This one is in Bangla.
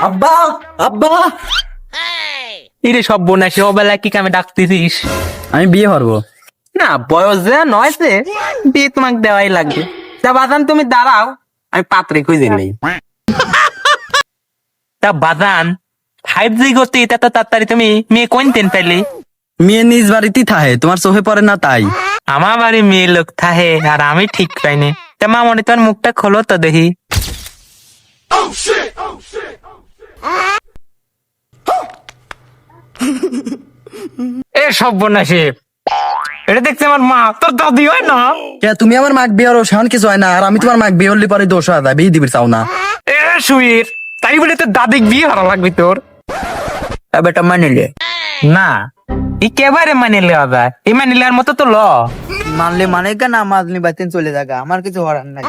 আব্বা আব্বা, ইরে সব বোনাসে ওবেলা কি কামে ডাকতেছিস? আমি বিয়ে করবো। না বয়স যে নয় যে বিয়ে তোমাকে দেওয়াই লাগবে। তা বাদান তুমি দাঁড়াও, আমি পাত্রে খুঁজে নেই। তা বাদান 5G করতে এটা তো তাড়াতাড়ি তুমি মেয়ে কোন দিন পেলে? মেয়ে নিজ বাড়িতেই থাহে, তোমার চোখে পড়ে না তাই। আমার বাড়ি মেয়ে লোক থাহে আর আমি ঠিক পাইনি। তা মামনি তোমার মুখটা খোলো তো দেখি। এ সব বোনাসে, এটা দেখছি আমার মা, তোর দাদি হয় না? কে তুমি আমার মাক বিয়ে হরো, সেমন কিছু হয় না। আর আমি তোমার মাক বিয়ে হলে পরে দোষ হয় যায়, বিয়ে দিবি চাও না। এ সুইর, তাই বলে তোর দাদিক বিয়ে হারা লাগবে তোর? বেটা মানিলে না, এই কেবারে মানে লেওয়া যায়, এই মানে লেওয়ার মতো তো ল। মানলে মানে না, মানলে বাতিন চলে যাগা, আমার কিছু হরার নাই।